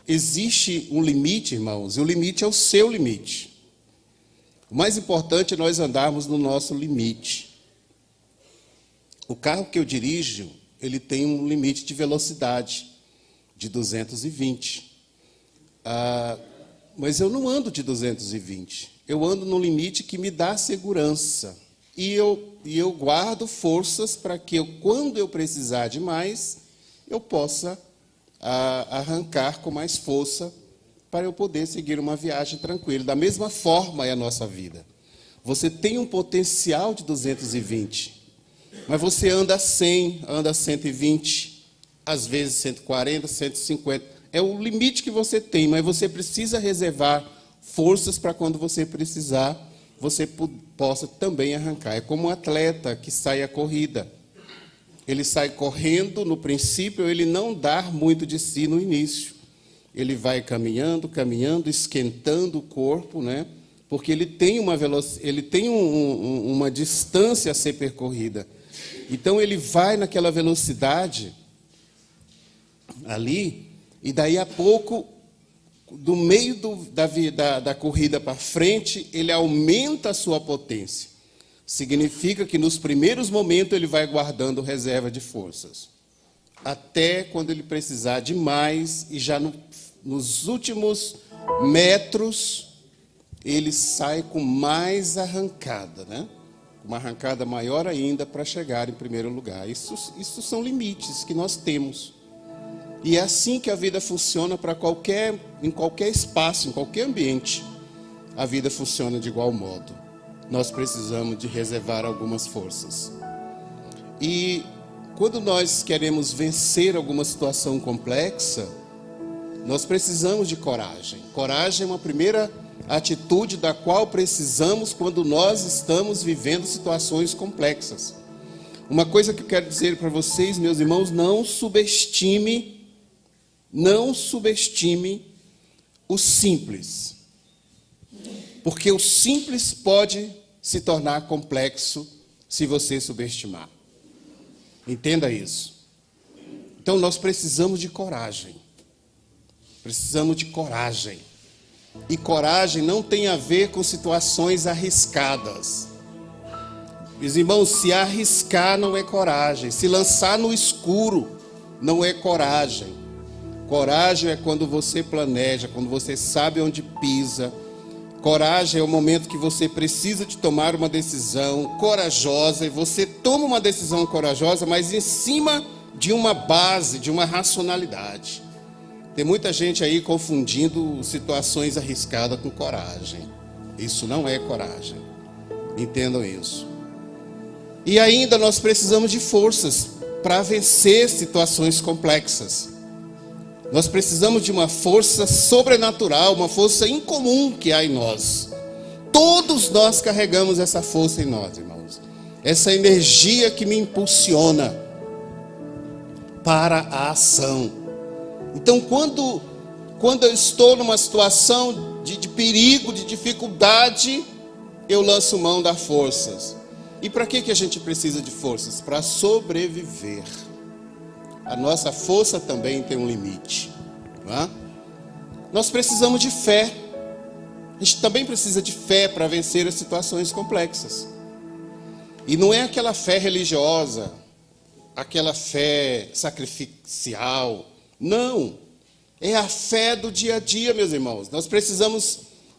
existe um limite, irmãos, e o limite é o seu limite. O mais importante é nós andarmos no nosso limite. O carro que eu dirijo, ele tem um limite de velocidade de 220. Mas eu não ando de 220. Eu ando no limite que me dá segurança. E eu guardo forças para que, quando eu precisar de mais, eu possa arrancar com mais força para eu poder seguir uma viagem tranquila. Da mesma forma é a nossa vida. Você tem um potencial de 220, mas você anda a 100, anda a 120, às vezes 140, 150. É o limite que você tem, mas você precisa reservar forças para quando você precisar, você possa também arrancar. É como um atleta que sai à corrida. Ele sai correndo, no princípio, ele não dá muito de si no início. Ele vai caminhando, esquentando o corpo, né? Porque ele tem uma distância a ser percorrida. Então, ele vai naquela velocidade ali, e daí a pouco, do meio da corrida para frente, ele aumenta a sua potência. Significa que nos primeiros momentos ele vai guardando reserva de forças, até quando ele precisar de mais, e já nos últimos metros ele sai com mais arrancada, né? Uma arrancada maior ainda para chegar em primeiro lugar. Isso são limites que nós temos. E é assim que a vida funciona em qualquer espaço, em qualquer ambiente. A vida funciona de igual modo. Nós precisamos de reservar algumas forças. E quando nós queremos vencer alguma situação complexa, nós precisamos de coragem. Coragem é uma primeira atitude da qual precisamos quando nós estamos vivendo situações complexas. Uma coisa que eu quero dizer para vocês, meus irmãos, não subestime o simples. Porque o simples pode se tornar complexo se você subestimar. Entenda isso. Então nós precisamos de coragem. Precisamos de coragem. E coragem não tem a ver com situações arriscadas. Meus irmãos, se arriscar não é coragem. Se lançar no escuro não é coragem. Coragem é quando você planeja, quando você sabe onde pisa. Coragem é o momento que você precisa de tomar uma decisão corajosa, e você toma uma decisão corajosa, mas em cima de uma base, de uma racionalidade. Tem muita gente aí confundindo situações arriscadas com coragem. Isso não é coragem. Entendam isso. E ainda nós precisamos de forças para vencer situações complexas. Nós precisamos de uma força sobrenatural, uma força incomum que há em nós. Todos nós carregamos essa força em nós, irmãos. Essa energia que me impulsiona para a ação. Então, quando eu estou numa situação de perigo, de dificuldade, eu lanço mão das forças. E para que a gente precisa de forças? Para sobreviver. A nossa força também tem um limite, não é? Nós precisamos de fé. A gente também precisa de fé para vencer as situações complexas. E não é aquela fé religiosa, aquela fé sacrificial. Não. É a fé do dia a dia, meus irmãos.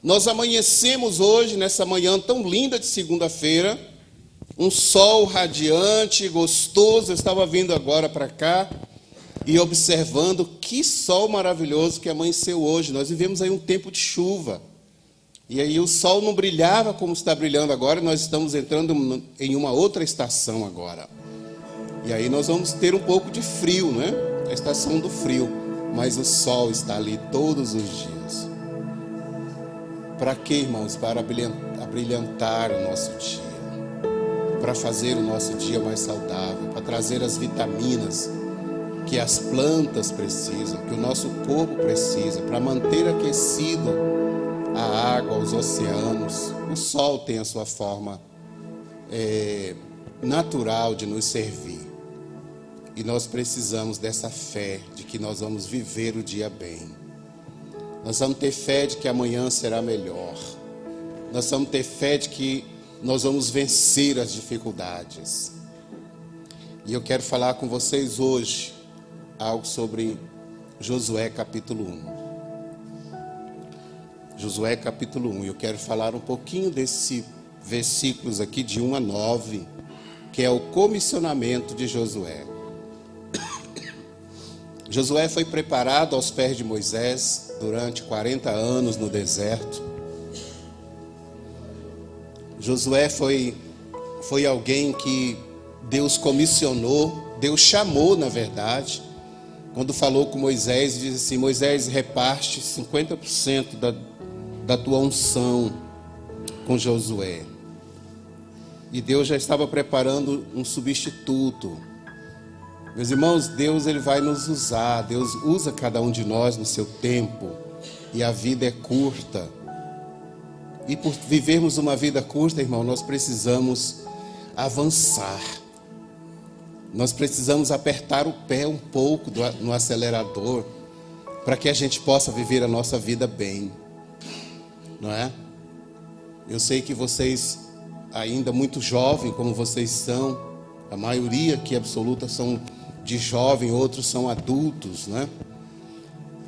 Nós amanhecemos hoje, nessa manhã tão linda de segunda-feira, um sol radiante, gostoso. Eu estava vindo agora para cá e observando que sol maravilhoso que amanheceu hoje. Nós vivemos aí um tempo de chuva. E aí o sol não brilhava como está brilhando agora. Nós estamos entrando em uma outra estação agora. E aí nós vamos ter um pouco de frio, né? A estação do frio. Mas o sol está ali todos os dias. Para quê, irmãos? Para abrilhantar o nosso dia. Para fazer o nosso dia mais saudável, para trazer as vitaminas que as plantas precisam, que o nosso corpo precisa, para manter aquecido a água, os oceanos. O sol tem a sua forma natural de nos servir. E nós precisamos dessa fé de que nós vamos viver o dia bem. Nós vamos ter fé de que amanhã será melhor. Nós vamos ter fé de que nós vamos vencer as dificuldades. E eu quero falar com vocês hoje algo sobre Josué capítulo 1. Josué capítulo 1. Eu quero falar um pouquinho desses versículos aqui de 1 a 9, que é o comissionamento de Josué. Josué foi preparado aos pés de Moisés durante 40 anos no deserto. Josué foi alguém que Deus comissionou, Deus chamou, na verdade, quando falou com Moisés, diz assim: Moisés, reparte 50% da tua unção com Josué. E Deus já estava preparando um substituto. Meus irmãos, Deus ele vai nos usar, Deus usa cada um de nós no seu tempo, e a vida é curta. E por vivermos uma vida curta, irmão, nós precisamos avançar. Nós precisamos apertar o pé um pouco no acelerador, para que a gente possa viver a nossa vida bem, não é? Eu sei que vocês, ainda muito jovens como vocês são, a maioria aqui absoluta são de jovem, outros são adultos, né?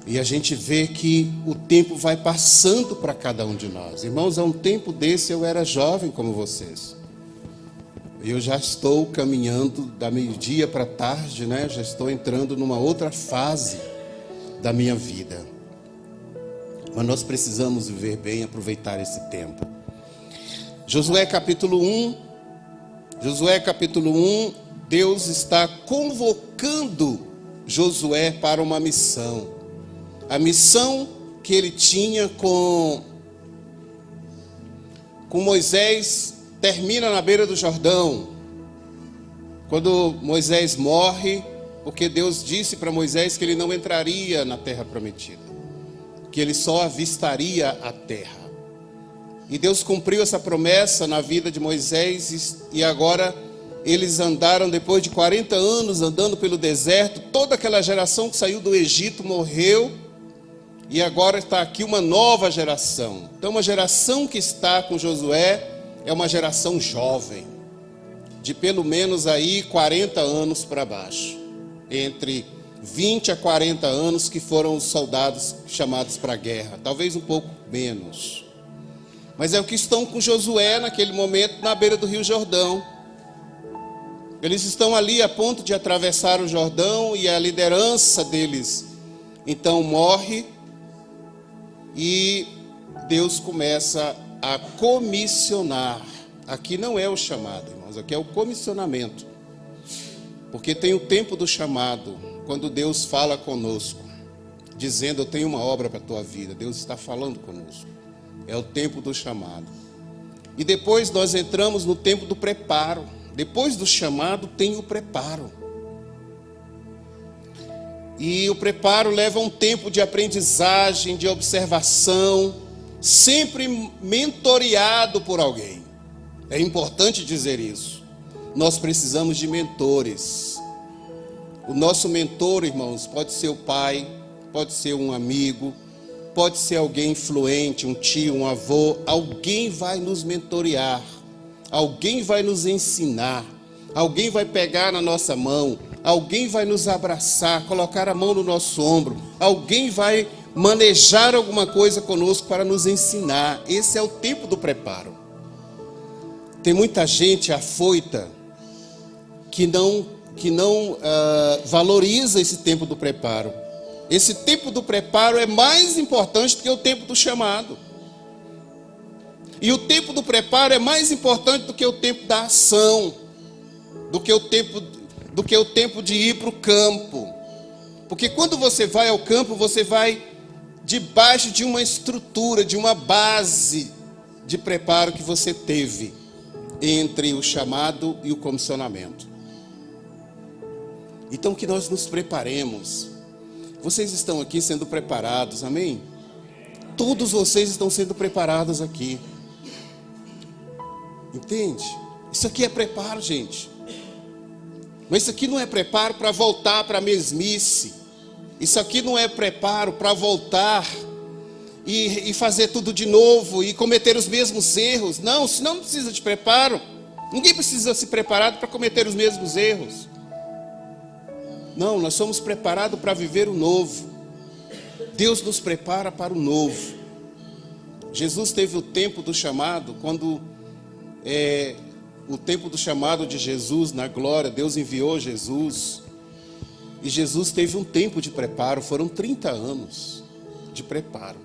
E a gente vê que o tempo vai passando para cada um de nós. Irmãos, há um tempo desse eu era jovem como vocês. Eu já estou caminhando da meio-dia para tarde, né? Já estou entrando numa outra fase da minha vida. Mas nós precisamos viver bem, aproveitar esse tempo. Josué capítulo 1. Josué capítulo 1, Deus está convocando Josué para uma missão. A missão que ele tinha com Moisés termina na beira do Jordão, quando Moisés morre, porque Deus disse para Moisés que ele não entraria na terra prometida, que ele só avistaria a terra. E Deus cumpriu essa promessa na vida de Moisés, e agora eles andaram, depois de 40 anos andando pelo deserto, toda aquela geração que saiu do Egito morreu, e agora está aqui uma nova geração. Então uma geração que está com Josué é uma geração jovem, de pelo menos aí 40 anos para baixo, entre 20 a 40 anos, que foram os soldados chamados para a guerra, talvez um pouco menos. Mas é o que estão com Josué naquele momento na beira do Rio Jordão. Eles estão ali a ponto de atravessar o Jordão, e a liderança deles então morre, e Deus começa a comissionar. Aqui não é o chamado, irmãos, aqui é o comissionamento. Porque tem o tempo do chamado, quando Deus fala conosco, dizendo: eu tenho uma obra para a tua vida. Deus está falando conosco. É o tempo do chamado. E depois nós entramos no tempo do preparo. Depois do chamado tem o preparo. E o preparo leva um tempo de aprendizagem, de observação, sempre mentoreado por alguém. É importante dizer isso. Nós precisamos de mentores. O nosso mentor, irmãos, pode ser o pai, pode ser um amigo, pode ser alguém influente, um tio, um avô. Alguém vai nos mentorear, alguém vai nos ensinar, alguém vai pegar na nossa mão, alguém vai nos abraçar, colocar a mão no nosso ombro, alguém vai manejar alguma coisa conosco para nos ensinar. Esse é o tempo do preparo. Tem muita gente afoita que não valoriza esse tempo do preparo. Esse tempo do preparo é mais importante do que o tempo do chamado. E o tempo do preparo é mais importante do que o tempo da ação, do que o tempo de ir para o campo. Porque quando você vai ao campo, você vai debaixo de uma estrutura, de uma base de preparo que você teve entre o chamado e o comissionamento. Então que nós nos preparemos. Vocês estão aqui sendo preparados, amém? Todos vocês estão sendo preparados aqui. Entende? Isso aqui é preparo, gente. Mas isso aqui não é preparo para voltar para a mesmice. Isso aqui não é preparo para voltar e fazer tudo de novo e cometer os mesmos erros. Não, senão não precisa de preparo. Ninguém precisa se preparar para cometer os mesmos erros. Não, nós somos preparados para viver o novo. Deus nos prepara para o novo. Jesus teve o tempo do chamado, quando o tempo do chamado de Jesus na glória, Deus enviou Jesus. E Jesus teve um tempo de preparo, foram 30 anos de preparo.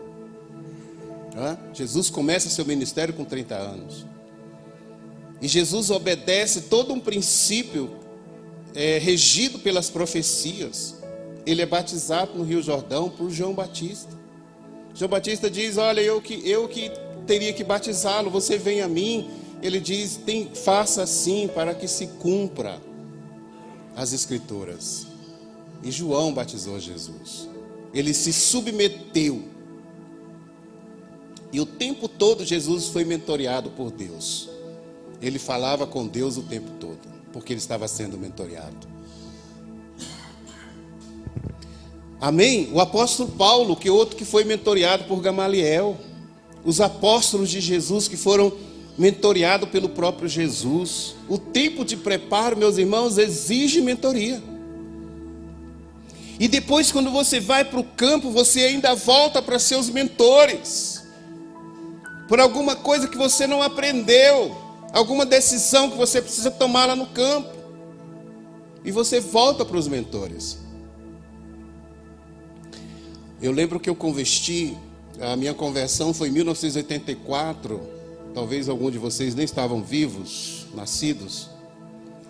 Jesus começa seu ministério com 30 anos. E Jesus obedece todo um princípio regido pelas profecias. Ele é batizado no Rio Jordão por João Batista. João Batista diz: olha, eu que teria que batizá-lo, você vem a mim. Ele diz: faça assim para que se cumpra as Escrituras. E João batizou Jesus. Ele se submeteu. E o tempo todo Jesus foi mentoreado por Deus. Ele falava com Deus o tempo todo, porque ele estava sendo mentoreado. Amém? O apóstolo Paulo, outro que foi mentoreado por Gamaliel. Os apóstolos de Jesus que foram mentoreados pelo próprio Jesus. O tempo de preparo, meus irmãos, exige mentoria. E depois, quando você vai para o campo, você ainda volta para seus mentores. Por alguma coisa que você não aprendeu, alguma decisão que você precisa tomar lá no campo. E você volta para os mentores. Eu lembro que eu converti, a minha conversão foi em 1984. Talvez alguns de vocês nem estavam vivos, nascidos.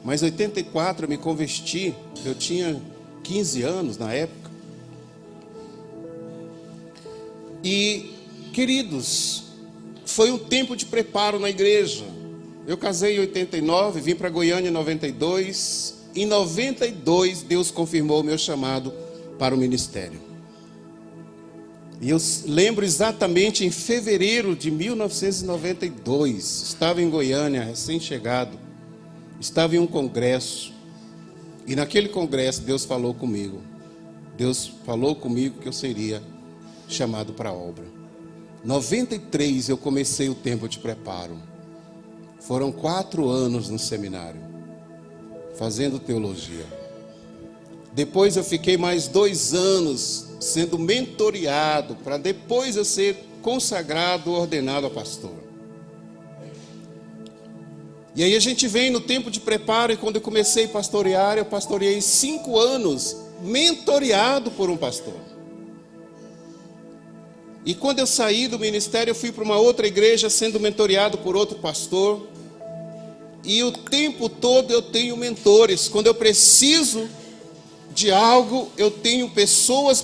Mas em 84 eu me converti, eu tinha 15 anos na época. E, queridos, foi um tempo de preparo na igreja. Eu casei em 89, vim para Goiânia em 92. Em 92, Deus confirmou o meu chamado para o ministério. E eu lembro exatamente em fevereiro de 1992, estava em Goiânia, recém-chegado, estava em um congresso. E naquele congresso Deus falou comigo. Deus falou comigo que eu seria chamado para a obra. Em 93 eu comecei o tempo de preparo. Foram 4 anos no seminário, fazendo teologia. Depois eu fiquei mais 2 anos sendo mentoreado, para depois eu ser consagrado, ordenado a pastor. E aí a gente vem no tempo de preparo, e quando eu comecei a pastorear, eu pastoreei 5 anos, mentoreado por um pastor. E quando eu saí do ministério, eu fui para uma outra igreja, sendo mentoreado por outro pastor. E o tempo todo eu tenho mentores. Quando eu preciso de algo, eu tenho pessoas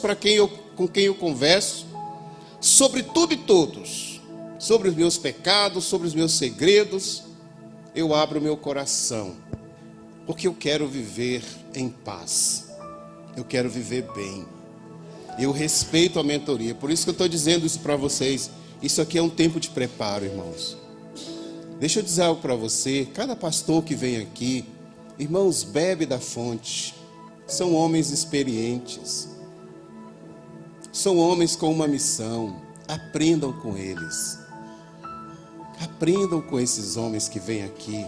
com quem eu converso, sobre tudo e todos, sobre os meus pecados, sobre os meus segredos. Eu abro meu coração, porque eu quero viver em paz, eu quero viver bem. Eu respeito a mentoria, por isso que eu estou dizendo isso para vocês. Isso aqui é um tempo de preparo, irmãos. Deixa eu dizer algo para você. Cada pastor que vem aqui, irmãos, bebe da fonte. São homens experientes, são homens com uma missão. Aprendam com eles, aprendam com esses homens que vêm aqui.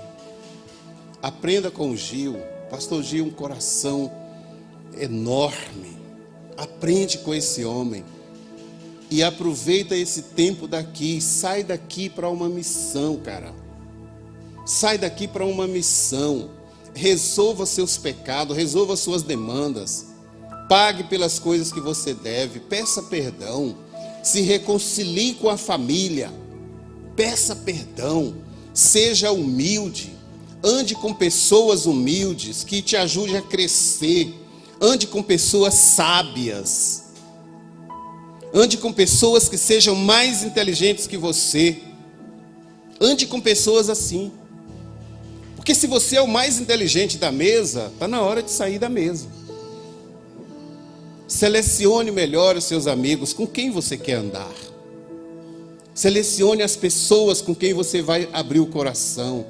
Aprenda com o Gil. Pastor Gil, um coração enorme. Aprende com esse homem e aproveita esse tempo daqui. Sai daqui para uma missão, cara. Sai daqui para uma missão. Resolva seus pecados, resolva suas demandas, pague pelas coisas que você deve, peça perdão, se reconcilie com a família, peça perdão, seja humilde, ande com pessoas humildes que te ajudem a crescer, ande com pessoas sábias, ande com pessoas que sejam mais inteligentes que você, ande com pessoas assim. Porque se você é o mais inteligente da mesa, está na hora de sair da mesa. Selecione melhor os seus amigos, com quem você quer andar. Selecione as pessoas com quem você vai abrir o coração.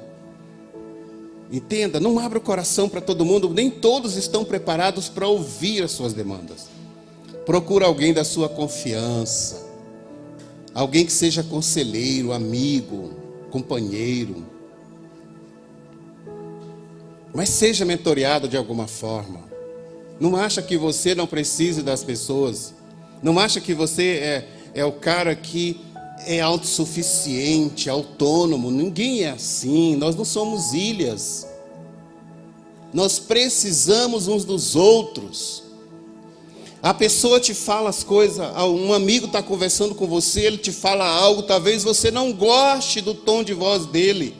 Entenda, não abra o coração para todo mundo, nem todos estão preparados para ouvir as suas demandas. Procura alguém da sua confiança. Alguém que seja conselheiro, amigo, companheiro. Mas seja mentoreado de alguma forma. Não acha que você não precisa das pessoas. Não acha que você é o cara que é autossuficiente, autônomo. Ninguém é assim. Nós não somos ilhas. Nós precisamos uns dos outros. A pessoa te fala as coisas, um amigo está conversando com você, ele te fala algo, talvez você não goste do tom de voz dele,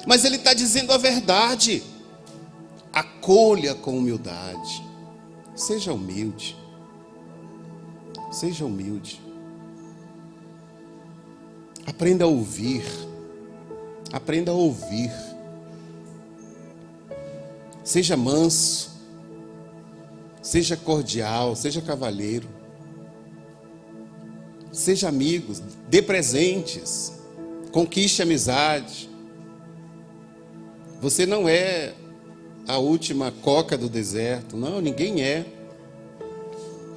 mas ele está dizendo a verdade. Acolha com humildade. Seja humilde. Seja humilde. Aprenda a ouvir. Aprenda a ouvir. Seja manso. Seja cordial. Seja cavalheiro. Seja amigo. Dê presentes. Conquiste amizade. Você não é a última coca do deserto. Não, ninguém é.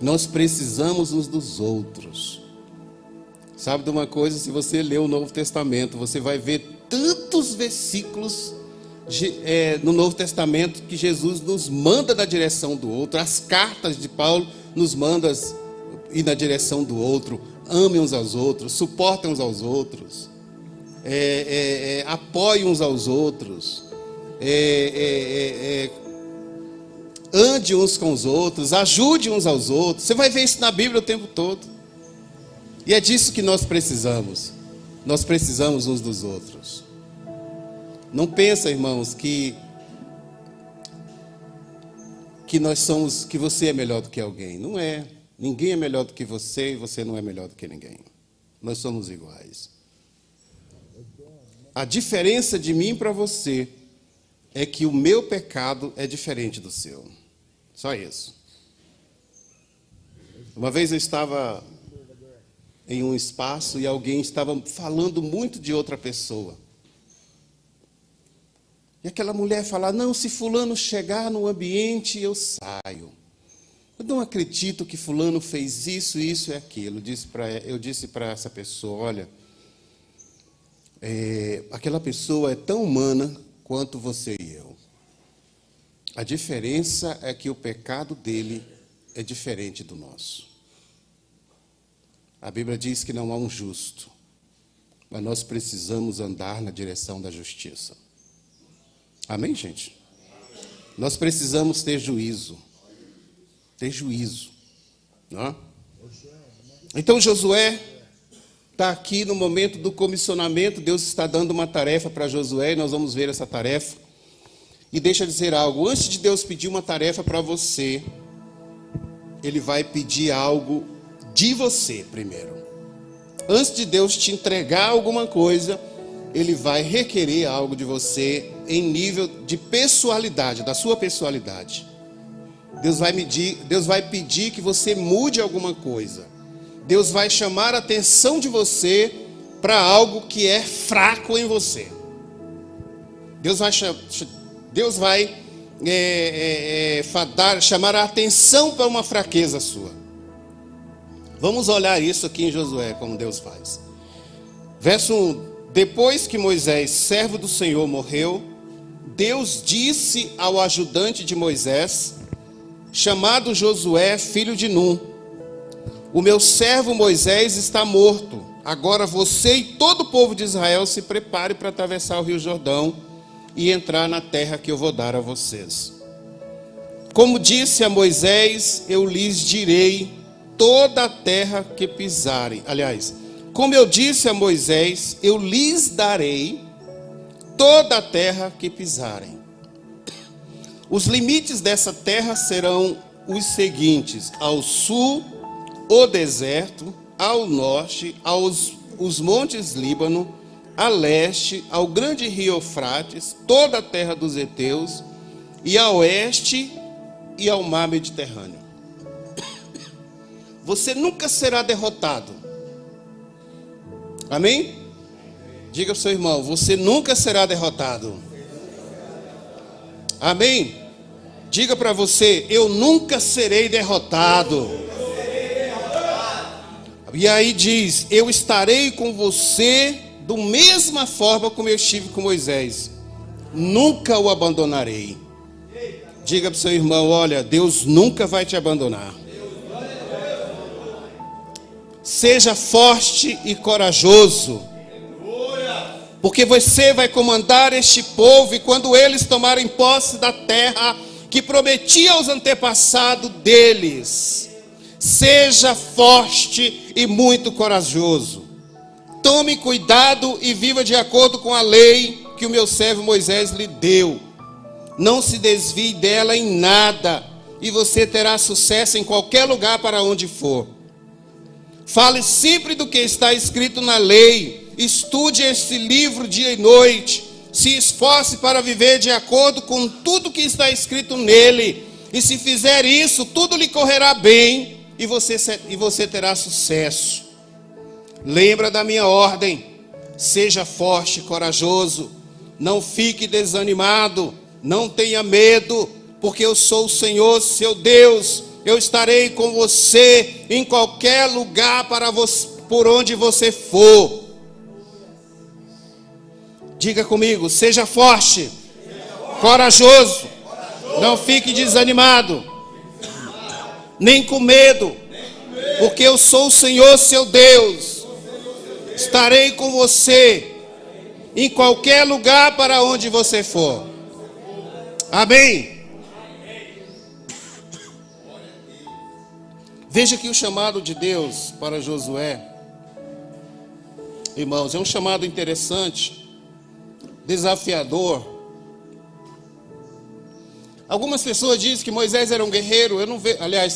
Nós precisamos uns dos outros. Sabe de uma coisa? Se você ler o Novo Testamento, você vai ver tantos versículos no Novo Testamento que Jesus nos manda na direção do outro. As cartas de Paulo nos mandam ir na direção do outro. Amem uns aos outros, suportem uns aos outros, apoiem uns aos outros. Ande uns com os outros, ajude uns aos outros. Você vai ver isso na Bíblia o tempo todo. E é disso que nós precisamos. Nós precisamos uns dos outros. Não pensa, irmãos, que nós somos, que você é melhor do que alguém. Não é. Ninguém é melhor do que você e você não é melhor do que ninguém. Nós somos iguais. A diferença de mim para você é que o meu pecado é diferente do seu. Só isso. Uma vez eu estava em um espaço e alguém estava falando muito de outra pessoa. E aquela mulher falava: não, se fulano chegar no ambiente, eu saio. Eu não acredito que fulano fez isso, isso e aquilo. Eu disse para essa pessoa: olha, aquela pessoa é tão humana quanto você e eu. A diferença é que o pecado dele é diferente do nosso. A Bíblia diz que não há um justo, mas nós precisamos andar na direção da justiça. Amém, gente? Nós precisamos ter juízo. Ter juízo. Não? Então Josué está aqui no momento do comissionamento. Deus está dando uma tarefa para Josué e nós vamos ver essa tarefa. E deixa eu dizer algo: antes de Deus pedir uma tarefa para você, Ele vai pedir algo de você primeiro. Antes de Deus te entregar alguma coisa, Ele vai requerer algo de você em nível de pessoalidade, da sua pessoalidade. Deus vai pedir que você mude alguma coisa. Deus vai chamar a atenção de você para algo que é fraco em você. Deus vai chamar a atenção para uma fraqueza sua. Vamos olhar isso aqui em Josué, como Deus faz. Verso 1. Depois que Moisés, servo do Senhor, morreu, Deus disse ao ajudante de Moisés, chamado Josué, filho de Num: o meu servo Moisés está morto. Agora você e todo o povo de Israel se prepare para atravessar o rio Jordão e entrar na terra que eu vou dar a vocês. Como disse a Moisés, eu lhes direi toda a terra que pisarem. Aliás, como eu disse a Moisés, eu lhes darei toda a terra que pisarem. Os limites dessa terra serão os seguintes: ao sul, o deserto; ao norte, os montes Líbano; a leste, ao grande rio Eufrates, toda a terra dos heteus; e a oeste, e ao mar Mediterrâneo. Você nunca será derrotado. Amém? Diga para o seu irmão: você nunca será derrotado. Amém? Diga para você: eu nunca serei derrotado. E aí diz: eu estarei com você da mesma forma como eu estive com Moisés. Nunca o abandonarei. Diga para o seu irmão: olha, Deus nunca vai te abandonar. Seja forte e corajoso, porque você vai comandar este povo, e quando eles tomarem posse da terra que prometia aos antepassados deles, seja forte e muito corajoso. Tome cuidado e viva de acordo com a lei que o meu servo Moisés lhe deu. Não se desvie dela em nada, e você terá sucesso em qualquer lugar para onde for. Fale sempre do que está escrito na lei. Estude este livro dia e noite. Se esforce para viver de acordo com tudo que está escrito nele. E se fizer isso, tudo lhe correrá bem e você terá sucesso. Lembra da minha ordem. Seja forte e corajoso. Não fique desanimado. Não tenha medo, porque eu sou o Senhor, seu Deus. Eu estarei com você em qualquer lugar por onde você for. Diga comigo: seja forte, corajoso, não fique desanimado, nem com medo, porque eu sou o Senhor, seu Deus. Estarei com você em qualquer lugar para onde você for. Amém? Veja que o chamado de Deus para Josué, irmãos, é um chamado interessante, desafiador. Algumas pessoas dizem que Moisés era um guerreiro,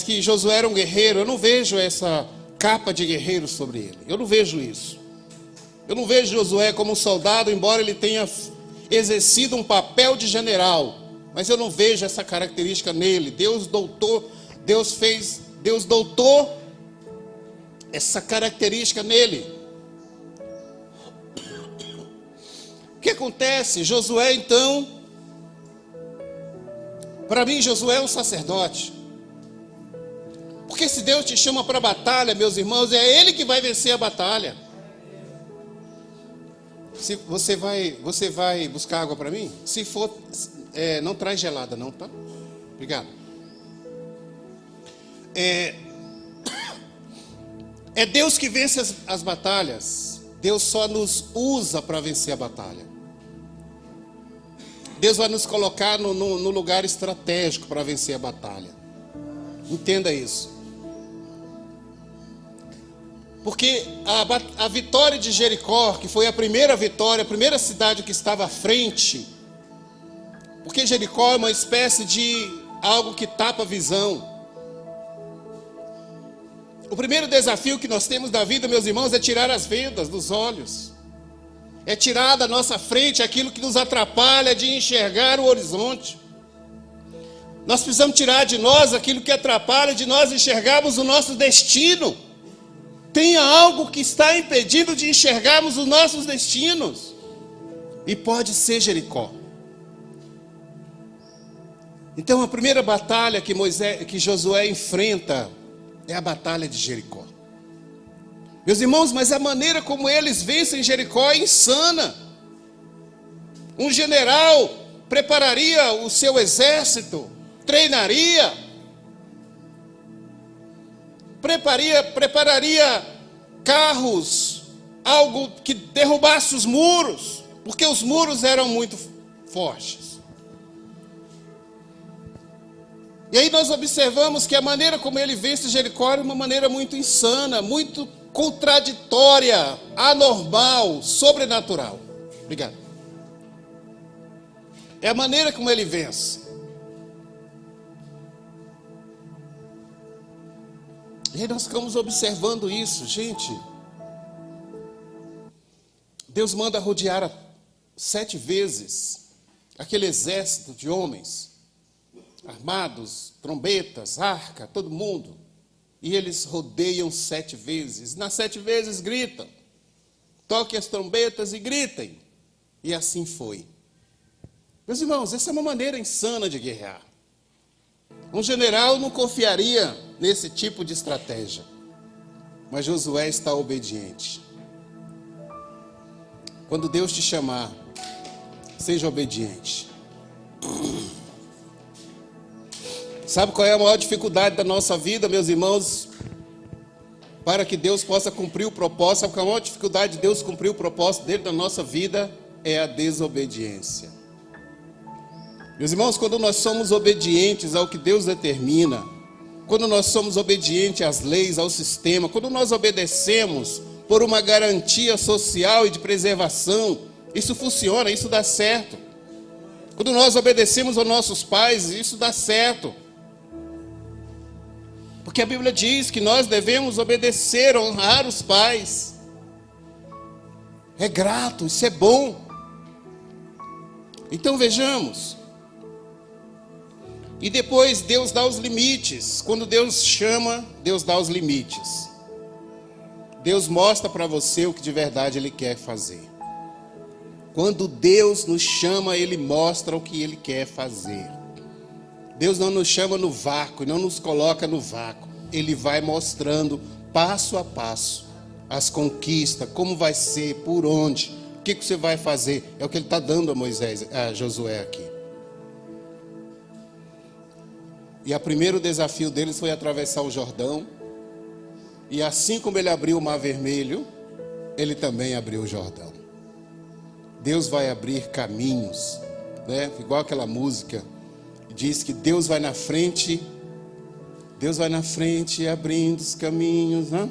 que Josué era um guerreiro. Eu não vejo essa capa de guerreiro sobre ele. Eu não vejo isso. Eu não vejo Josué como um soldado, embora ele tenha exercido um papel de general. Mas eu não vejo essa característica nele. Deus doutou essa característica nele. O que acontece? Josué, então, para mim, Josué é um sacerdote. Porque se Deus te chama para a batalha, meus irmãos, é Ele que vai vencer a batalha. Se você vai buscar água para mim? Se for, não traz gelada não, tá? Obrigado. É Deus que vence as batalhas. Deus só nos usa para vencer a batalha. Deus vai nos colocar no lugar estratégico para vencer a batalha. Entenda isso. Porque a vitória de Jericó, que foi a primeira vitória, a primeira cidade que estava à frente, porque Jericó é uma espécie de algo que tapa a visão. O primeiro desafio que nós temos da vida, meus irmãos, é tirar as vendas dos olhos. É tirar da nossa frente aquilo que nos atrapalha de enxergar o horizonte. Nós precisamos tirar de nós aquilo que atrapalha de nós enxergarmos o nosso destino. Tem algo que está impedindo de enxergarmos os nossos destinos. E pode ser Jericó. Então a primeira batalha que Josué enfrenta é a batalha de Jericó. Meus irmãos, mas a maneira como eles vencem Jericó é insana. Um general prepararia o seu exército, treinaria, prepararia carros, algo que derrubasse os muros, porque os muros eram muito fortes. E aí nós observamos que a maneira como ele vence Jericó é uma maneira muito insana, muito contraditória, anormal, sobrenatural. Obrigado. É a maneira como ele vence. E aí nós ficamos observando isso, gente. Deus manda rodear 7 vezes aquele exército de homens armados, trombetas, arca, todo mundo. E eles rodeiam 7 vezes. Nas 7 vezes gritam. Toquem as trombetas e gritem. E assim foi. Meus irmãos, essa é uma maneira insana de guerrear. Um general não confiaria nesse tipo de estratégia. mas Josué está obediente. Quando Deus te chamar, seja obediente. Sabe qual é a maior dificuldade da nossa vida, meus irmãos? Para que Deus possa cumprir o propósito, sabe qual é a maior dificuldade de Deus cumprir o propósito dele na nossa vida? É a desobediência. Meus irmãos, quando nós somos obedientes ao que Deus determina, quando nós somos obedientes às leis, ao sistema, quando nós obedecemos por uma garantia social e de preservação, isso funciona, isso dá certo. Quando nós obedecemos aos nossos pais, isso dá certo. Porque a Bíblia diz que nós devemos obedecer, honrar os pais. É grato, isso é bom. Então vejamos. E depois Deus dá os limites. Quando Deus chama, Deus dá os limites. Deus mostra para você o que de verdade Ele quer fazer. Quando Deus nos chama, Ele mostra o que Ele quer fazer. Deus não nos chama no vácuo, não nos coloca no vácuo. Ele vai mostrando passo a passo as conquistas, como vai ser, por onde, o que você vai fazer. É o que Ele está dando a Josué aqui. E o primeiro desafio deles foi atravessar o Jordão. E assim como Ele abriu o Mar Vermelho, Ele também abriu o Jordão. Deus vai abrir caminhos, né? Igual aquela música, diz que Deus vai na frente abrindo os caminhos, né?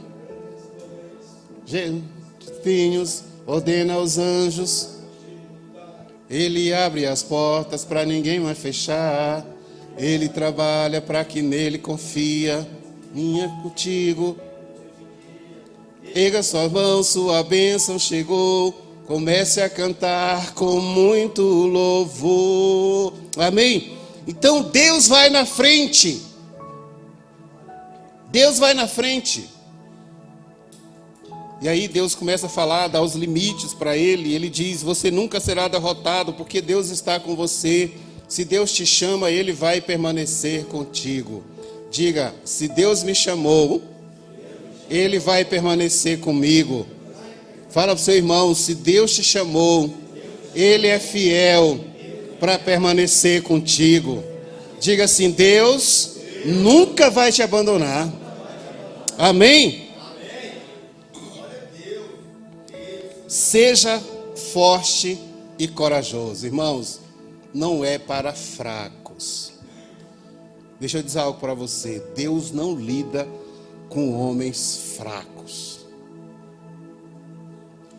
Espinhos, ordena aos anjos, Ele abre as portas para ninguém mais fechar, Ele trabalha para que nele confia, minha contigo, erga suas mãos, sua bênção chegou, comece a cantar com muito louvor, amém? Então Deus vai na frente. Deus vai na frente. E aí Deus começa a falar, dá os limites para ele. Ele diz, você nunca será derrotado, porque Deus está com você. Se Deus te chama, Ele vai permanecer contigo. Diga, se Deus me chamou, Ele vai permanecer comigo. Fala para o seu irmão, se Deus te chamou, Ele é fiel para permanecer contigo. Diga assim, Deus nunca vai te abandonar. Amém? Seja forte e corajoso. Irmãos, não é para fracos. Deixa eu dizer algo para você. Deus não lida com homens fracos.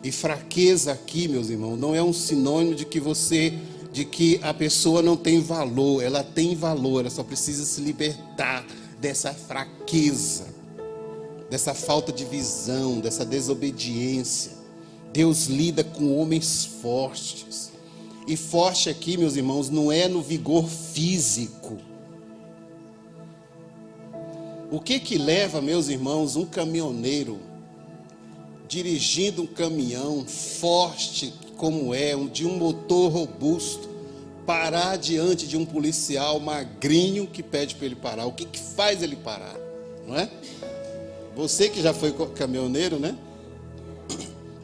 E fraqueza aqui, meus irmãos, não é um sinônimo de que a pessoa não tem valor. Ela tem valor, ela só precisa se libertar dessa fraqueza, dessa falta de visão, dessa desobediência. Deus lida com homens fortes. E forte aqui, meus irmãos, não é no vigor físico. O que leva, meus irmãos, um caminhoneiro dirigindo um caminhão forte como de um motor robusto, parar diante de um policial magrinho que pede para ele parar? O que faz ele parar? Não é? Você que já foi caminhoneiro, né?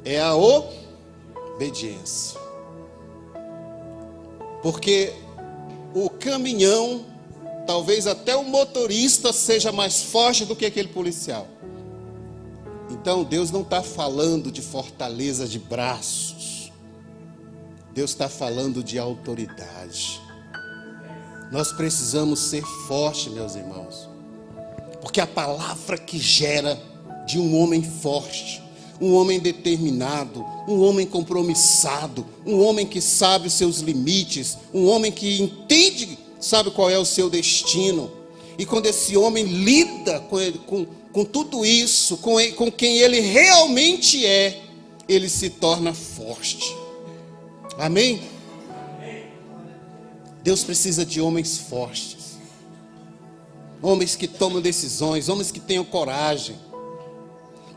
É a obediência. Porque o caminhão, talvez até o motorista seja mais forte do que aquele policial. Então Deus não está falando de fortaleza de braços. Deus está falando de autoridade. Nós precisamos ser fortes, meus irmãos. Porque a palavra que gera de um homem forte, um homem determinado, um homem compromissado, um homem que sabe os seus limites, um homem que entende, sabe qual é o seu destino. E quando esse homem lida com tudo isso, com quem ele realmente é, ele se torna forte. Amém? Deus precisa de homens fortes, homens que tomam decisões, homens que tenham coragem,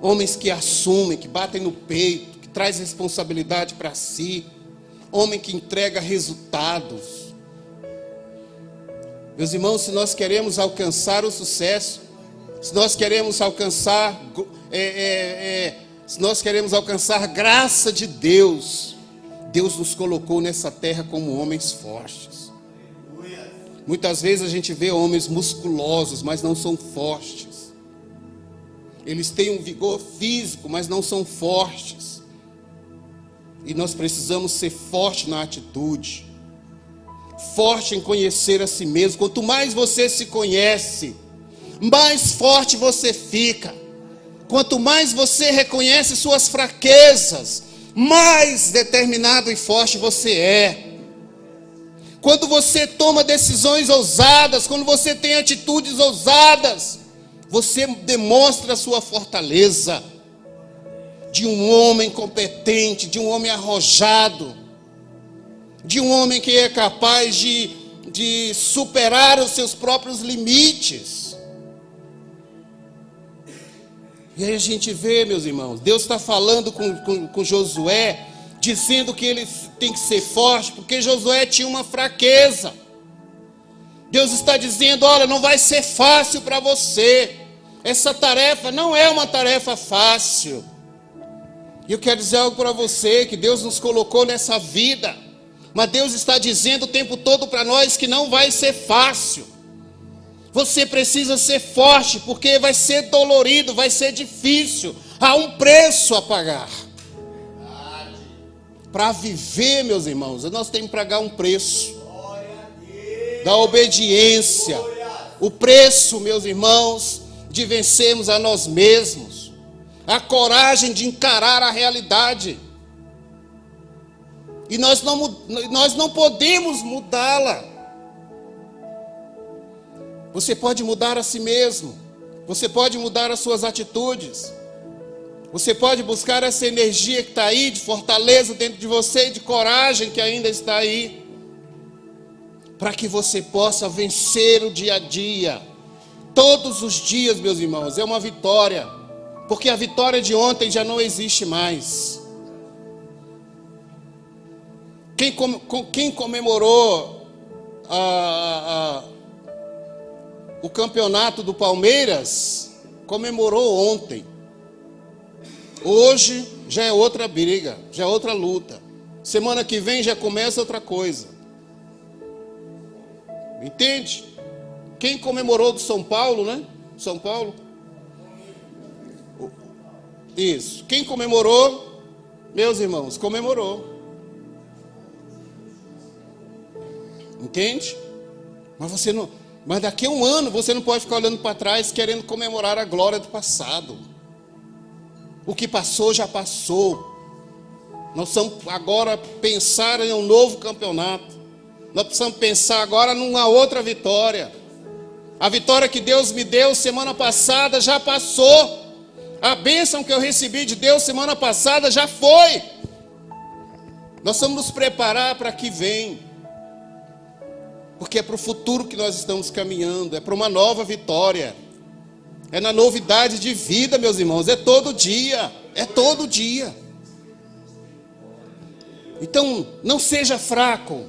homens que assumem, que batem no peito, que trazem responsabilidade para si, homem que entrega resultados. Meus irmãos, se nós queremos alcançar o sucesso, Se nós queremos alcançar, se nós queremos alcançar graça de Deus, Deus nos colocou nessa terra como homens fortes. Muitas vezes a gente vê homens musculosos, mas não são fortes. Eles têm um vigor físico, mas não são fortes. E nós precisamos ser fortes na atitude, forte em conhecer a si mesmo. Quanto mais você se conhece, mais forte você fica. Quanto mais você reconhece suas fraquezas, mais determinado e forte você é. Quando você toma decisões ousadas, quando você tem atitudes ousadas, você demonstra a sua fortaleza de um homem competente, de um homem arrojado, de um homem que é capaz de superar os seus próprios limites. E aí a gente vê, meus irmãos, Deus está falando com Josué, dizendo que ele tem que ser forte, porque Josué tinha uma fraqueza. Deus está dizendo: olha, não vai ser fácil para você. Essa tarefa não é uma tarefa fácil. E eu quero dizer algo para você, que Deus nos colocou nessa vida, mas Deus está dizendo o tempo todo para nós que não vai ser fácil. Você precisa ser forte, porque vai ser dolorido, vai ser difícil. Há um preço a pagar. Para viver, meus irmãos, nós temos que pagar um preço da obediência. O preço, meus irmãos, de vencermos a nós mesmos. A coragem de encarar a realidade. E nós não podemos mudá-la. Você pode mudar a si mesmo. Você pode mudar as suas atitudes. Você pode buscar essa energia que está aí, de fortaleza dentro de você, de coragem que ainda está aí, para que você possa vencer o dia a dia. Todos os dias, meus irmãos, é uma vitória, porque a vitória de ontem já não existe mais. Quem comemorou o campeonato do Palmeiras, comemorou ontem. Hoje já é outra briga, já é outra luta. Semana que vem já começa outra coisa. Entende? Quem comemorou do São Paulo, né? São Paulo? Isso. Quem comemorou, meus irmãos, comemorou. Entende? Mas daqui a um ano você não pode ficar olhando para trás querendo comemorar a glória do passado. O que passou já passou. Nós precisamos agora pensar em um novo campeonato. Nós precisamos pensar agora numa outra vitória. A vitória que Deus me deu semana passada já passou. A bênção que eu recebi de Deus semana passada já foi. Nós vamos nos preparar para que vem. Porque é para o futuro que nós estamos caminhando. É para uma nova vitória. É na novidade de vida, meus irmãos. É todo dia. É todo dia. Então, não seja fraco.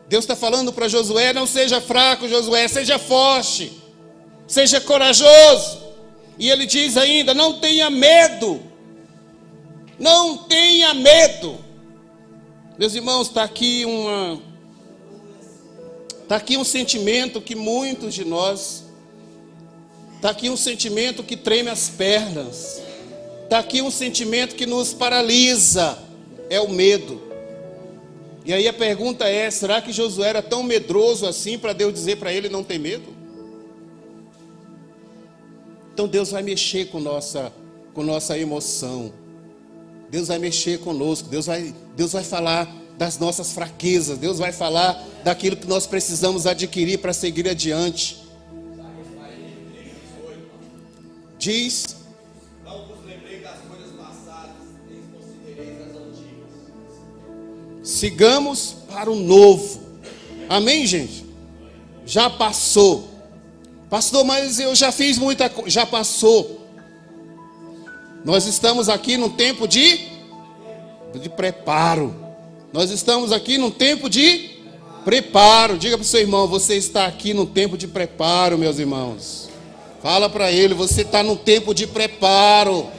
Deus está falando para Josué: não seja fraco, Josué, seja forte, seja corajoso. E ele diz ainda: não tenha medo. Não tenha medo. Meus irmãos, está aqui um sentimento que muitos de nós, está aqui um sentimento que treme as pernas, está aqui um sentimento que nos paralisa, é o medo. E aí a pergunta é: será que Josué era tão medroso assim para Deus dizer para ele não ter medo? Então Deus vai mexer com nossa emoção. Deus vai mexer conosco. Deus vai falar das nossas fraquezas. Deus vai falar daquilo que nós precisamos adquirir para seguir adiante. Diz: não vos lembrei das coisas passadas, nem considereis as antigas. Sigamos para o novo. Amém, gente? Já passou. Pastor, mas eu já fiz muita coisa. Já passou. Nós estamos aqui num tempo de preparo. Nós estamos aqui num tempo de preparo. Diga para o seu irmão: você está aqui num tempo de preparo, meus irmãos. Fala para ele, você está num tempo de preparo.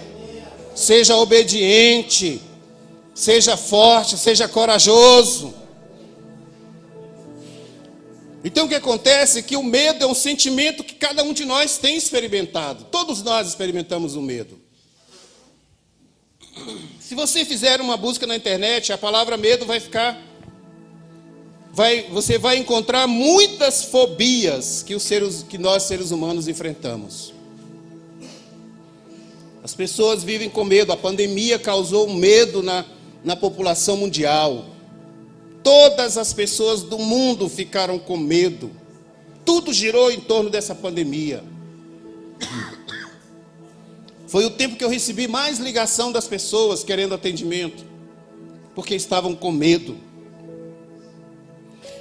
Seja obediente, seja forte, seja corajoso. Então o que acontece é que o medo é um sentimento que cada um de nós tem experimentado. Todos nós experimentamos o medo. Se você fizer uma busca na internet, a palavra medo você vai encontrar muitas fobias que nós seres humanos enfrentamos. As pessoas vivem com medo. A pandemia causou um medo na população mundial. Todas as pessoas do mundo ficaram com medo. Tudo girou em torno dessa pandemia. Foi o tempo que eu recebi mais ligação das pessoas querendo atendimento, porque estavam com medo.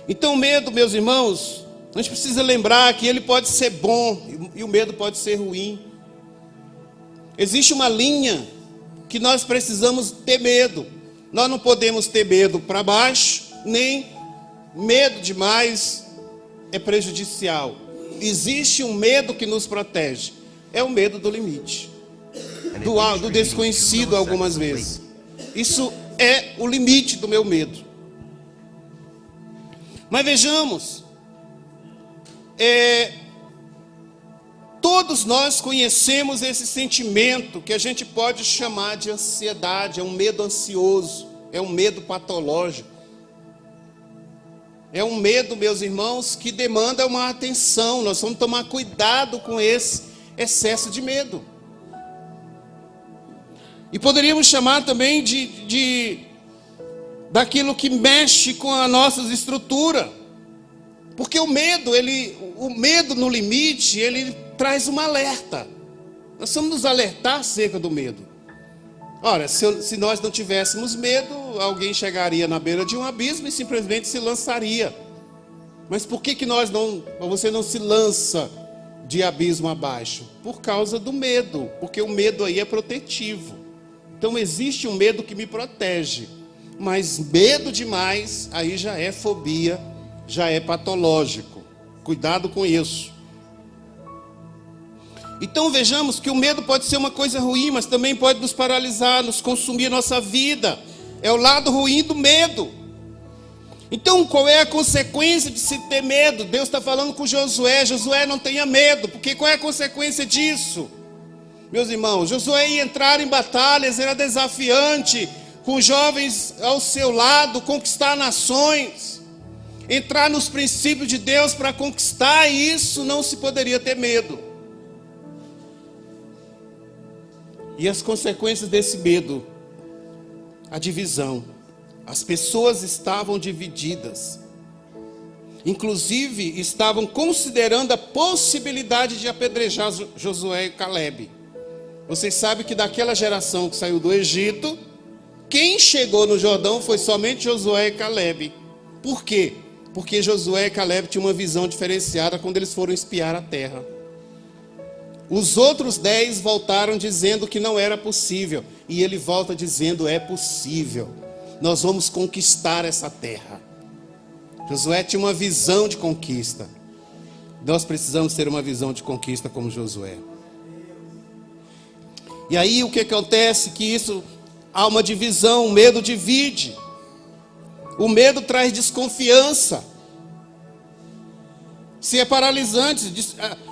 Então, o medo, meus irmãos, a gente precisa lembrar que ele pode ser bom e o medo pode ser ruim. Existe uma linha que nós precisamos ter medo. Nós não podemos ter medo para baixo, nem medo demais é prejudicial. Existe um medo que nos protege. É o medo do limite, do desconhecido algumas vezes. Isso é o limite do meu medo. Mas vejamos, todos nós conhecemos esse sentimento que a gente pode chamar de ansiedade. É um medo ansioso, é um medo patológico. É um medo, meus irmãos, que demanda uma atenção. Nós vamos tomar cuidado com esse excesso de medo. E poderíamos chamar também daquilo que mexe com a nossa estrutura. Porque o medo no limite, ele traz um alerta. Nós vamos nos alertar acerca do medo. Ora, se nós não tivéssemos medo, alguém chegaria na beira de um abismo e simplesmente se lançaria. Mas por que você não se lança de abismo abaixo? Por causa do medo, porque o medo aí é protetivo. Então existe um medo que me protege, mas medo demais, aí já é fobia, já é patológico. Cuidado com isso. Então vejamos que o medo pode ser uma coisa ruim, mas também pode nos paralisar, nos consumir a nossa vida. É o lado ruim do medo. Então qual é a consequência de se ter medo? Deus está falando com Josué. Josué, não tenha medo, porque qual é a consequência disso? Meus irmãos, Josué ia entrar em batalhas, era desafiante, com jovens ao seu lado, conquistar nações, entrar nos princípios de Deus para conquistar, e isso não se poderia ter medo. E as consequências desse medo, a divisão. As pessoas estavam divididas. Inclusive, estavam considerando a possibilidade de apedrejar Josué e Calebe. Vocês sabem que daquela geração que saiu do Egito, quem chegou no Jordão foi somente Josué e Calebe. Por quê? Porque Josué e Calebe tinham uma visão diferenciada quando eles foram espiar a terra. Os outros 10 voltaram dizendo que não era possível. E ele volta dizendo, é possível. Nós vamos conquistar essa terra. Josué tinha uma visão de conquista. Nós precisamos ter uma visão de conquista como Josué. E aí o que acontece? Que há uma divisão, o medo divide. O medo traz desconfiança. Se é paralisante,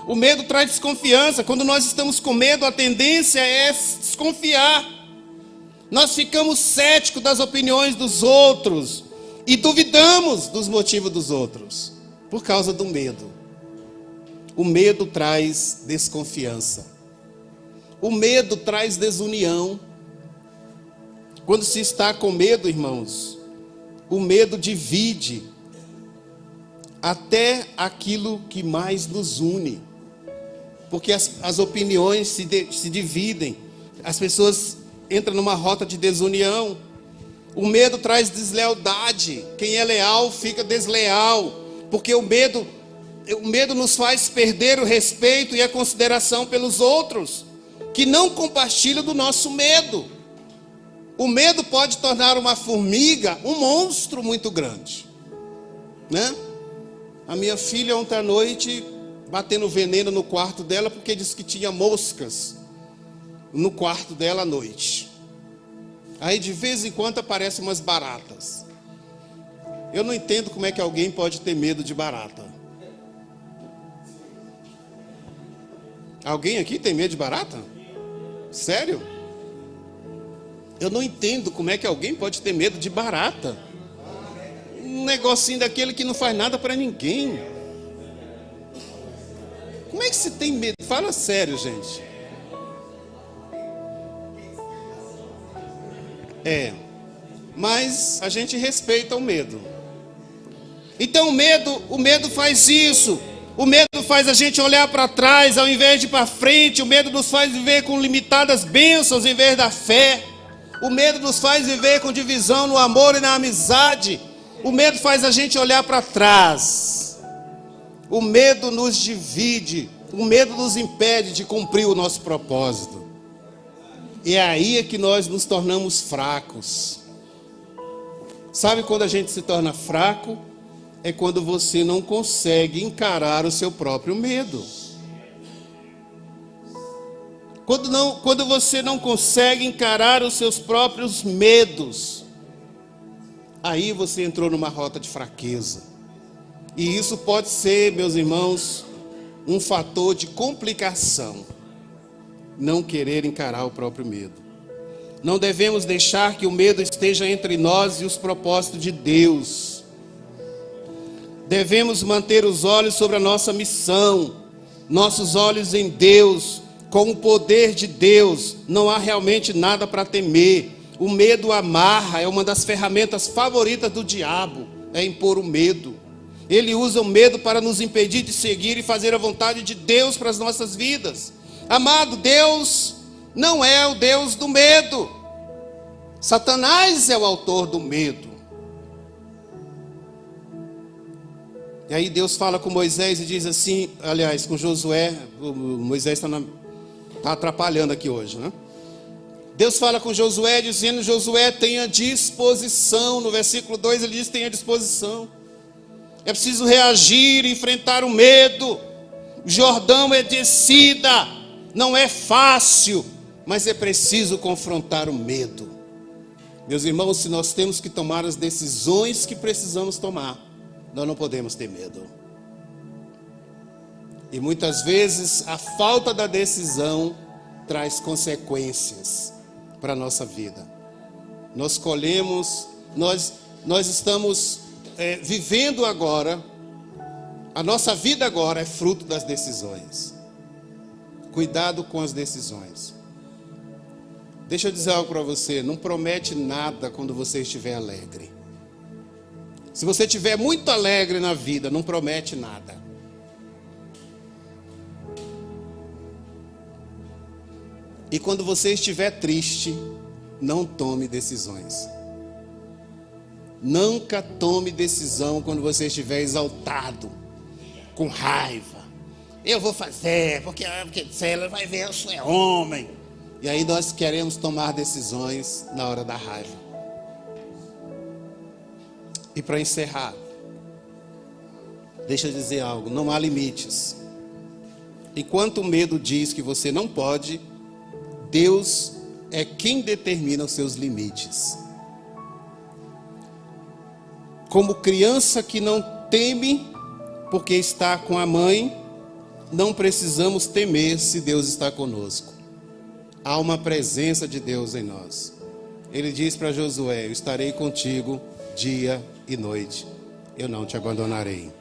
o medo traz desconfiança. Quando nós estamos com medo, a tendência é desconfiar. Nós ficamos céticos das opiniões dos outros e duvidamos dos motivos dos outros por causa do medo. O medo traz desconfiança. O medo traz desunião. Quando se está com medo, irmãos, o medo divide até aquilo que mais nos une, porque as opiniões se dividem, as pessoas entram numa rota de desunião. O medo traz deslealdade, quem é leal fica desleal, porque o medo nos faz perder o respeito e a consideração pelos outros, que não compartilham do nosso medo. O medo pode tornar uma formiga um monstro muito grande, né? A minha filha ontem à noite batendo veneno no quarto dela, porque disse que tinha moscas no quarto dela à noite. Aí de vez em quando aparecem umas baratas. Eu não entendo como é que alguém pode ter medo de barata. Alguém aqui tem medo de barata? Sério? Eu não entendo como é que alguém pode ter medo de barata. Um negocinho daquele que não faz nada para ninguém. Como é que se tem medo? Fala sério, gente. Mas a gente respeita o medo. Então o medo faz isso. O medo faz a gente olhar para trás ao invés de ir para frente. O medo nos faz viver com limitadas bênçãos em vez da fé. O medo nos faz viver com divisão no amor e na amizade. O medo faz a gente olhar para trás. O medo nos divide. O medo nos impede de cumprir o nosso propósito. E é aí que nós nos tornamos fracos. Sabe quando a gente se torna fraco? É quando você não consegue encarar o seu próprio medo. Quando você não consegue encarar os seus próprios medos, aí você entrou numa rota de fraqueza. E isso pode ser, meus irmãos, um fator de complicação. Não querer encarar o próprio medo. Não devemos deixar que o medo esteja entre nós e os propósitos de Deus. Devemos manter os olhos sobre a nossa missão, nossos olhos em Deus, com o poder de Deus. Não há realmente nada para temer. O medo amarra, é uma das ferramentas favoritas do diabo, é impor o medo. Ele usa o medo para nos impedir de seguir e fazer a vontade de Deus para as nossas vidas. Amado, Deus não é o Deus do medo. Satanás é o autor do medo. E aí Deus fala com Moisés e diz assim, aliás, com Josué, Moisés está atrapalhando aqui hoje, né? Deus fala com Josué dizendo, Josué, tenha disposição. No versículo 2 ele diz, tenha disposição. É preciso reagir, enfrentar o medo. O Jordão é descida, não é fácil, mas é preciso confrontar o medo. Meus irmãos, se nós temos que tomar as decisões que precisamos tomar, nós não podemos ter medo. E muitas vezes a falta da decisão traz consequências para a nossa vida. Nós colhemos, nós estamos vivendo agora, a nossa vida agora é fruto das decisões. Cuidado com as decisões. Deixa eu dizer algo para você, não promete nada quando você estiver alegre. Se você estiver muito alegre na vida, não promete nada. E quando você estiver triste, não tome decisões. Nunca tome decisão quando você estiver exaltado, com raiva. Eu vou fazer, porque ela vai ver, eu sou homem. E aí nós queremos tomar decisões na hora da raiva. E para encerrar, deixa eu dizer algo, não há limites. Enquanto o medo diz que você não pode, Deus é quem determina os seus limites. Como criança que não teme porque está com a mãe, não precisamos temer se Deus está conosco. Há uma presença de Deus em nós. Ele diz para Josué, eu estarei contigo dia e noite, eu não te abandonarei.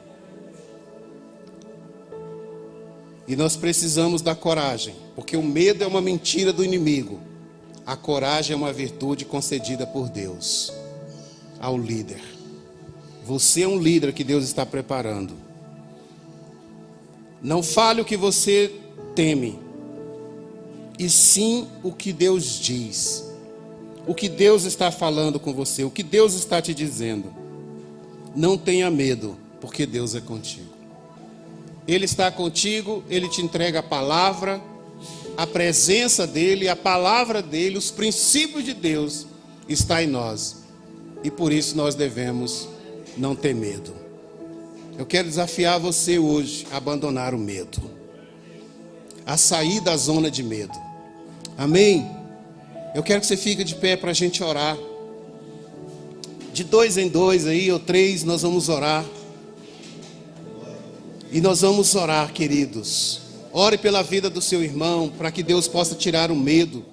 E nós precisamos da coragem, porque o medo é uma mentira do inimigo. A coragem é uma virtude concedida por Deus ao líder. Você é um líder que Deus está preparando. Não fale o que você teme, e sim o que Deus diz. O que Deus está falando com você, o que Deus está te dizendo. Não tenha medo, porque Deus é contigo. Ele está contigo, Ele te entrega a palavra, a presença dEle, a palavra dEle, os princípios de Deus está em nós. E por isso nós devemos não ter medo. Eu quero desafiar você hoje a abandonar o medo, a sair da zona de medo. Amém? Eu quero que você fique de pé para a gente orar. De 2 em 2 aí, ou 3, nós vamos orar. E nós vamos orar, queridos. Ore pela vida do seu irmão, para que Deus possa tirar o medo.